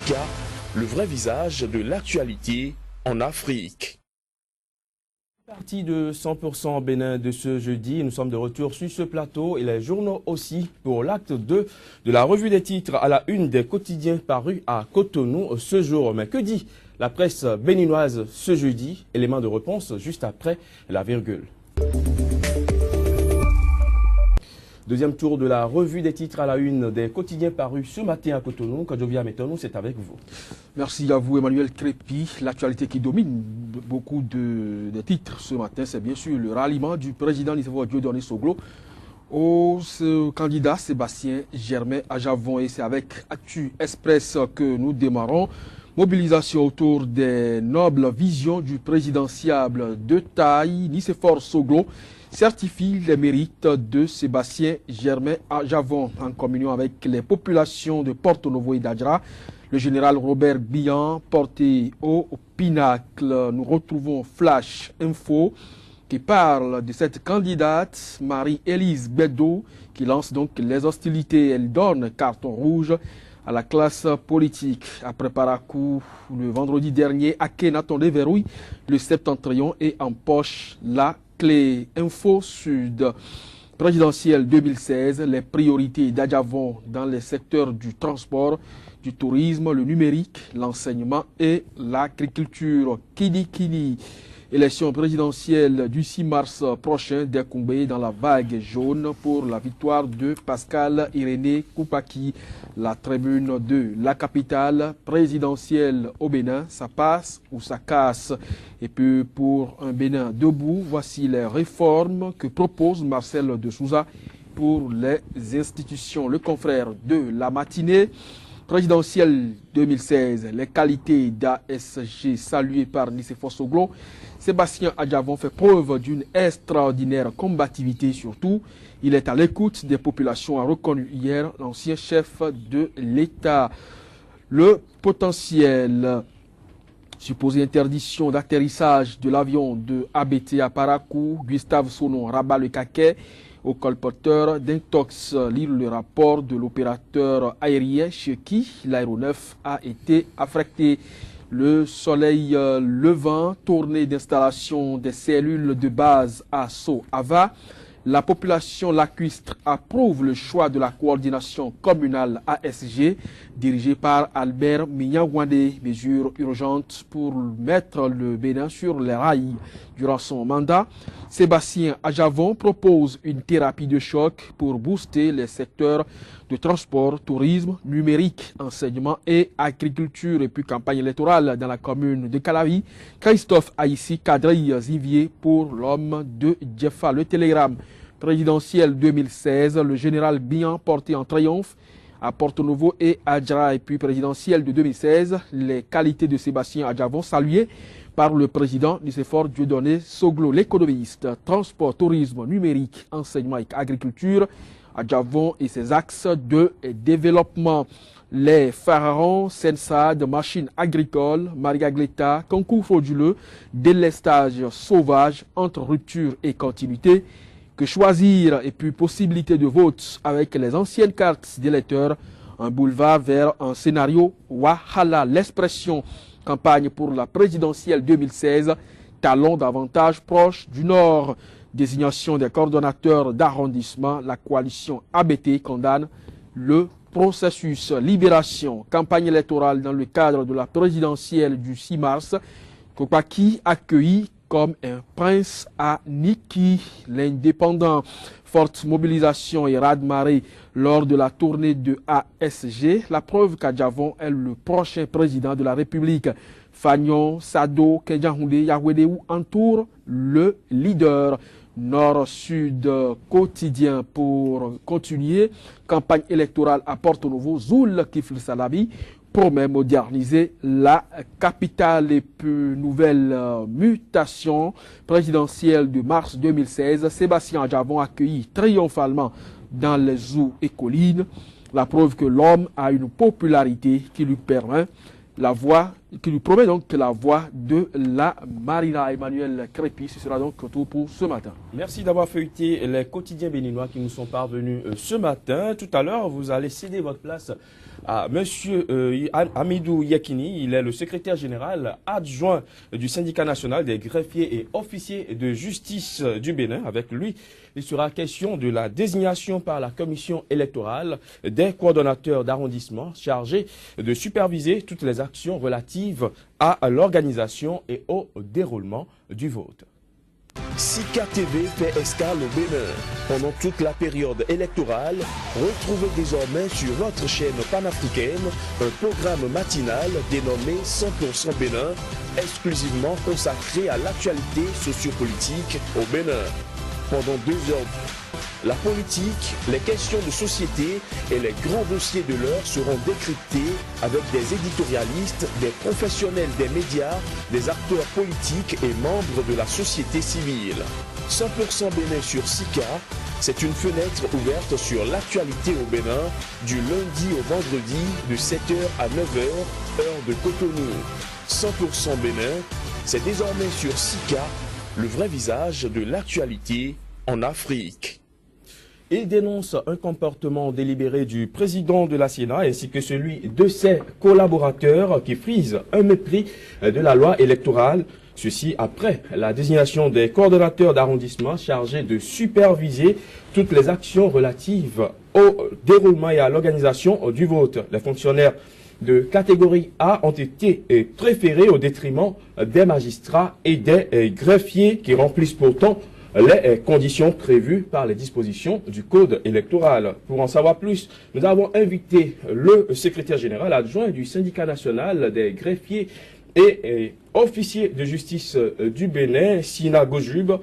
Africa, le vrai visage de l'actualité en Afrique. Partie de 100% Bénin de ce jeudi, nous sommes de retour sur ce plateau et les journaux aussi pour l'acte 2 de la revue des titres à la une des quotidiens parus à Cotonou ce jour. Mais que dit la presse béninoise ce jeudi? Élément de réponse juste après la virgule. Deuxième tour de la revue des titres à la une des quotidiens parus ce matin à Cotonou. Kadjovia Metonou, c'est avec vous. Merci à vous, Emmanuel Crépi. L'actualité qui domine beaucoup de titres ce matin, c'est bien sûr le ralliement du président Nicéphore Dieudonné Soglo au candidat Sébastien Germain Ajavon. Et c'est avec Actu Express que nous démarrons. Mobilisation autour des nobles visions du présidentiable de taille. Nicéphore Soglo certifie les mérites de Sébastien Germain Ajavon en communion avec les populations de Porto Novo et d'Adjara. Le général Robert Bihan porté au pinacle. Nous retrouvons Flash Info qui parle de cette candidate Marie-Élise Bédo qui lance donc les hostilités. Elle donne carton rouge à la classe politique. Après Parakou, le vendredi dernier, Akhenaton déverrouille le septentrion et empoche la clé. Info Sud. Présidentielle 2016, les priorités d'Adjavon dans les secteurs du transport, du tourisme, le numérique, l'enseignement et l'agriculture. Kini. Élection présidentielle du 6 mars prochain d'Ekoumbé dans la vague jaune pour la victoire de Pascal Irénée Koupaki. La tribune de la capitale présidentielle au Bénin, ça passe ou ça casse. Et puis pour un Bénin debout, voici les réformes que propose Marcel de Souza pour les institutions. Le confrère de la matinée. Présidentielle 2016, les qualités d'ASG saluées par Nicéphore Soglo. Sébastien Ajavon fait preuve d'une extraordinaire combativité surtout. Il est à l'écoute des populations, a reconnu hier l'ancien chef de l'État. Le potentiel supposée interdiction d'atterrissage de l'avion de ABT à Parakou, Gustave Sonon rabat le caquet au colporteur d'Intox. Lire le rapport de l'opérateur aérien chez qui l'aéronef a été affecté. Le soleil levant, tournée d'installation des cellules de base à Sceaux-Ava. La population lacustre approuve le choix de la coordination communale ASG dirigée par Albert Mignawande. Mesure urgente pour mettre le Bénin sur les rails durant son mandat. Sébastien Ajavon propose une thérapie de choc pour booster les secteurs de transport, tourisme, numérique, enseignement et agriculture. Et puis campagne électorale dans la commune de Calavi. Christophe Aïssi, Kadri Zivier pour l'homme de Djefa. Le télégramme présidentiel 2016, le général Bihan porté en triomphe à Porto Novo et Adjara. Et puis présidentielle de 2016, les qualités de Sébastien Ajavon saluées par le président Nicéphore Dieudonné Soglo. L'économiste, transport, tourisme, numérique, enseignement et agriculture. Adjavon et ses axes de développement. Les pharaons, Sensad, machines agricoles, Mariagleta, concours frauduleux, délestage sauvage entre rupture et continuité. Que choisir et puis possibilité de vote avec les anciennes cartes d'électeurs. Un boulevard vers un scénario Wahala. L'expression campagne pour la présidentielle 2016. Talon davantage proche du Nord. Désignation des coordonnateurs d'arrondissement. La coalition ABT condamne le processus. Libération. Campagne électorale dans le cadre de la présidentielle du 6 mars. Koupaki accueilli comme un prince à Niki. L'indépendant. Forte mobilisation et raz-de-marée lors de la tournée de ASG. La preuve qu'Adjavon est le prochain président de la République. Fagnon, Sado, Kenjahounde, Yahwedeu entourent le leader. Nord-Sud quotidien pour continuer. Campagne électorale à Porto Novo. Zoul Kifl Salabi promet moderniser la capitale. Et puis nouvelle mutation présidentielle de mars 2016. Sébastien Ajavon accueilli triomphalement dans les zoos et collines. La preuve que l'homme a une popularité qui lui permet la voix qui nous promet donc la voix de la Marina. Emmanuel Crépi, ce sera donc tout pour ce matin. Merci d'avoir feuilleté les quotidiens béninois qui nous sont parvenus ce matin. Tout à l'heure, vous allez céder votre place à Monsieur Hamidou Yekini. Il est le secrétaire général adjoint du syndicat national des greffiers et officiers de justice du Bénin. Avec lui, il sera question de la désignation par la commission électorale des coordonnateurs d'arrondissement chargés de superviser toutes les actions relatives à l'organisation et au déroulement du vote. Sika TV fait escale au Bénin. Pendant toute la période électorale, retrouvez désormais sur votre chaîne panafricaine un programme matinal dénommé 100% Bénin, exclusivement consacré à l'actualité sociopolitique au Bénin. Pendant 2 heures, la politique, les questions de société et les grands dossiers de l'heure seront décryptés avec des éditorialistes, des professionnels des médias, des acteurs politiques et membres de la société civile. 100% Bénin sur Sika, c'est une fenêtre ouverte sur l'actualité au Bénin du lundi au vendredi de 7h à 9h, heure de Cotonou. 100% Bénin, c'est désormais sur Sika, le vrai visage de l'actualité en Afrique. Il dénonce un comportement délibéré du président de la Sénat ainsi que celui de ses collaborateurs qui frisent un mépris de la loi électorale. Ceci après la désignation des coordonnateurs d'arrondissement chargés de superviser toutes les actions relatives au déroulement et à l'organisation du vote. Les fonctionnaires de catégorie A ont été préférés au détriment des magistrats et des greffiers qui remplissent pourtant les conditions prévues par les dispositions du Code électoral. Pour en savoir plus, nous avons invité le secrétaire général adjoint du syndicat national des greffiers et officiers de justice du Bénin, Sina Gojub.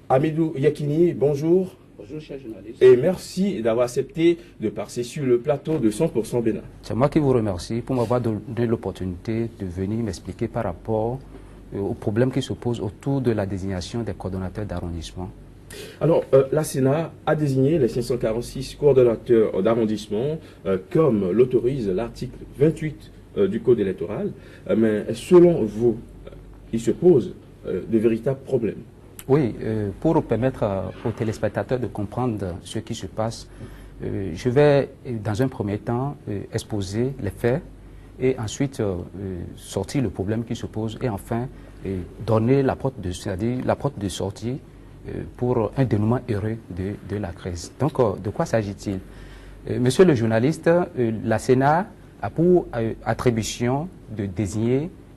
Hamidou Yekini, bonjour. Bonjour, cher journaliste. Et merci d'avoir accepté de passer sur le plateau de 100% Bénin. C'est moi qui vous remercie pour m'avoir donné l'opportunité de venir m'expliquer par rapport aux problèmes qui se posent autour de la désignation des coordonnateurs d'arrondissement. Alors, la Sénat a désigné les 546 coordonnateurs d'arrondissement comme l'autorise l'article 28 du Code électoral. Mais selon vous, il se pose de véritables problèmes. Oui, pour permettre aux téléspectateurs de comprendre ce qui se passe, je vais dans un premier temps exposer les faits et ensuite sortir le problème qui se pose et enfin donner la porte de sortie pour un dénouement heureux de la crise. Donc, de quoi s'agit-il? Monsieur le journaliste, la Sénat a pour attribution de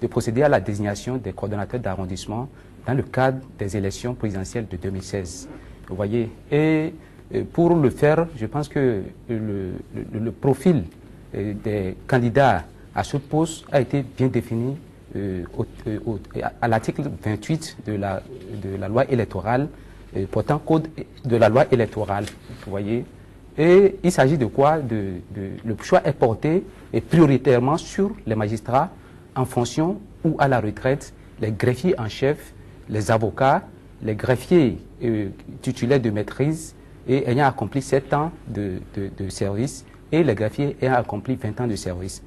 procéder à la désignation des coordonnateurs d'arrondissement dans le cadre des élections présidentielles de 2016. Vous voyez, et pour le faire, je pense que le profil des candidats à ce poste a été bien défini à l'article 28 de la loi électorale, portant code de la loi électorale. Vous voyez, et il s'agit de quoi? Le choix est porté prioritairement sur les magistrats en fonction ou à la retraite, les greffiers en chef, les avocats, les greffiers titulaires de maîtrise et ayant accompli 7 ans de service et les greffiers ayant accompli 20 ans de service.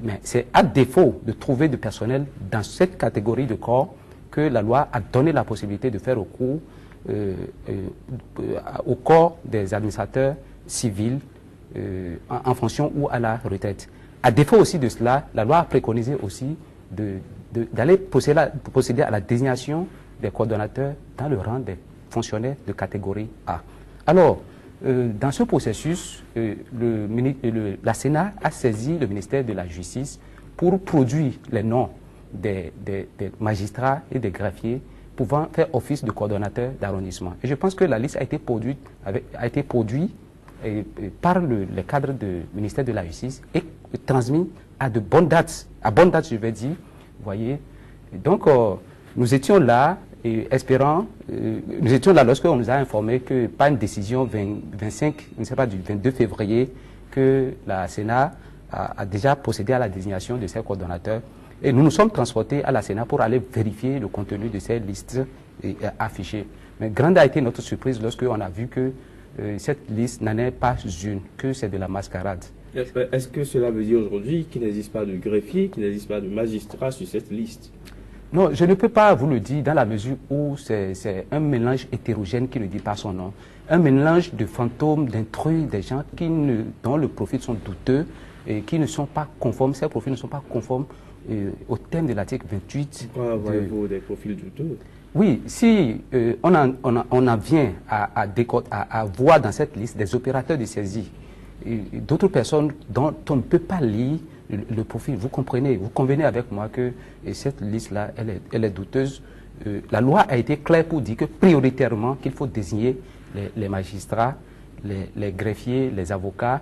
Mais c'est à défaut de trouver du personnel dans cette catégorie de corps que la loi a donné la possibilité de faire recours au corps des administrateurs civils en fonction ou à la retraite. À défaut aussi de cela, la loi a préconisé aussi d'aller procéder à la désignation des coordonnateurs dans le rang des fonctionnaires de catégorie A. Alors, dans ce processus, la Sénat a saisi le ministère de la Justice pour produire les noms des magistrats et des greffiers pouvant faire office de coordonnateurs d'arrondissement. Et je pense que la liste a été produite par les cadres du ministère de la Justice et transmis à de bonnes dates, je vais dire, vous voyez. Donc, nous étions là, nous étions là lorsqu'on nous a informé que par une décision 25, je ne sais pas, du 22 février, que la Sénat a déjà procédé à la désignation de ces coordonnateurs. Et nous nous sommes transportés à la Sénat pour aller vérifier le contenu de ces listes affichées. Mais grande a été notre surprise lorsqu'on a vu que cette liste n'en est pas une, que c'est de la mascarade. Est-ce que cela veut dire aujourd'hui qu'il n'existe pas de greffier, qu'il n'existe pas de magistrat sur cette liste? Non, je ne peux pas vous le dire dans la mesure où c'est un mélange hétérogène qui ne dit pas son nom. Un mélange de fantômes, d'intrus, des gens dont le profil sont douteux et qui ne sont pas conformes, ces profils ne sont pas conformes au thème de l'article 28. Pourquoi voyez-vous des profils douteux? Oui, si on en vient à voir dans cette liste des opérateurs de saisie, d'autres personnes dont on ne peut pas lire le profil, vous comprenez, vous convenez avec moi que cette liste-là, elle est douteuse. La loi a été claire pour dire que prioritairement qu'il faut désigner les magistrats, les greffiers, les avocats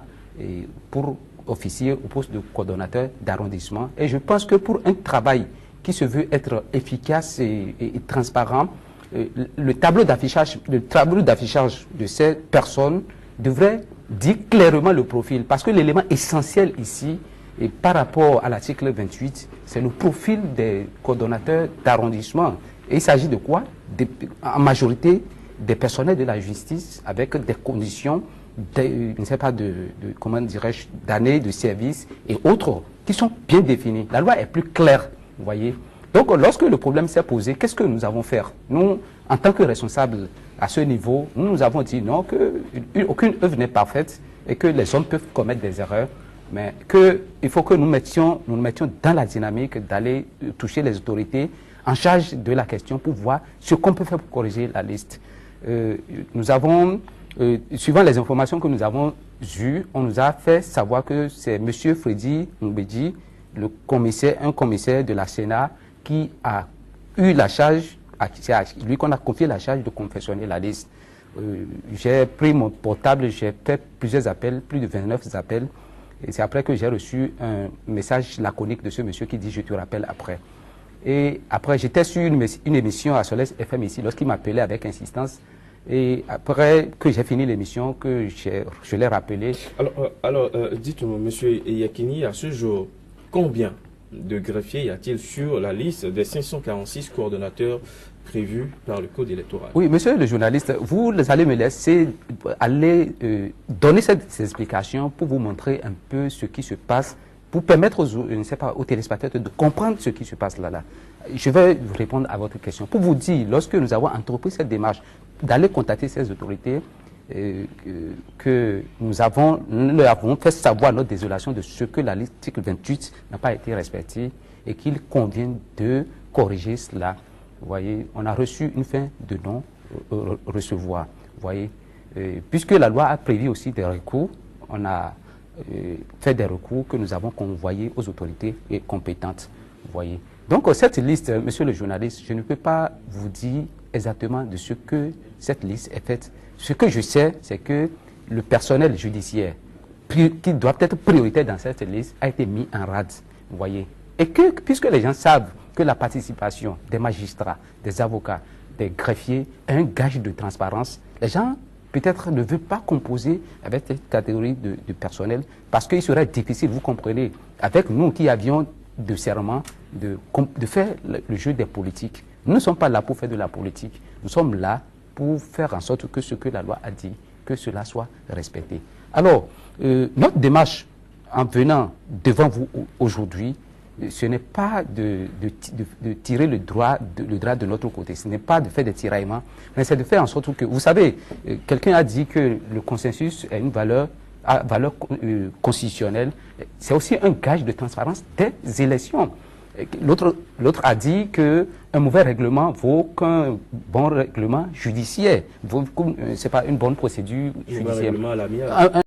pour officier au poste de coordonnateur d'arrondissement. Et je pense que pour un travail qui se veut être efficace et transparent, le tableau d'affichage de ces personnes devrait dire clairement le profil. Parce que l'élément essentiel ici, et par rapport à l'article 28, c'est le profil des coordonnateurs d'arrondissement. Et il s'agit de quoi? En majorité, des personnels de la justice avec des conditions, je ne sais pas, comment dirais-je, d'années de service et autres qui sont bien définies. La loi est plus claire, vous voyez. Donc, lorsque le problème s'est posé, qu'est-ce que nous avons fait? Nous, en tant que responsables à ce niveau, nous avons dit non, qu'aucune œuvre n'est parfaite et que les hommes peuvent commettre des erreurs, mais qu'il faut que nous mettions dans la dynamique d'aller toucher les autorités en charge de la question pour voir ce qu'on peut faire pour corriger la liste. Nous avons, suivant les informations que nous avons eues, on nous a fait savoir que c'est M. Freddy Mbedji, un commissaire de la Sénat, qui a eu la charge, c'est lui qu'on a confié la charge de confectionner la liste. J'ai pris mon portable, j'ai fait plusieurs appels, plus de 29 appels, et c'est après que j'ai reçu un message laconique de ce monsieur qui dit « je te rappelle après ». Et après, j'étais sur une émission à Soleil FM ici, lorsqu'il m'appelait avec insistance. Et après que j'ai fini l'émission, que je l'ai rappelé. Alors dites-moi, monsieur Yakini, à ce jour, combien de greffiers y a-t-il sur la liste des 546 coordonnateurs prévus par le Code électoral? Oui, monsieur le journaliste, vous allez me laisser aller donner ces explications pour vous montrer un peu ce qui se passe, pour permettre aux téléspectateurs de comprendre ce qui se passe là. Je vais vous répondre à votre question. Pour vous dire, lorsque nous avons entrepris cette démarche d'aller contacter ces autorités, que nous leur avons fait savoir notre désolation de ce que l'article 28 n'a pas été respecté et qu'il convient de corriger cela. Vous voyez, on a reçu une fin de non-recevoir. Vous voyez, puisque la loi a prévu aussi des recours, on a fait des recours que nous avons convoyés aux autorités compétentes. Vous voyez. Donc cette liste, monsieur le journaliste, je ne peux pas vous dire exactement de ce que cette liste est faite. Ce que je sais, c'est que le personnel judiciaire qui doit être prioritaire dans cette liste a été mis en rade. Vous voyez. Et que, puisque les gens savent que la participation des magistrats, des avocats, des greffiers est un gage de transparence, les gens peut-être ne veulent pas composer avec cette catégorie de personnel parce qu'il serait difficile, vous comprenez, avec nous qui avions de serment de faire le jeu des politiques. Nous ne sommes pas là pour faire de la politique, nous sommes là pour faire en sorte que ce que la loi a dit, que cela soit respecté. Alors, notre démarche en venant devant vous aujourd'hui, ce n'est pas de tirer le drap de notre côté, ce n'est pas de faire des tiraillements, mais c'est de faire en sorte que, vous savez, quelqu'un a dit que le consensus a une valeur constitutionnelle, c'est aussi un gage de transparence des élections. L'autre a dit qu'un mauvais règlement vaut qu'un bon règlement judiciaire, c'est pas une bonne procédure judiciaire. Un règlement à l'amiable.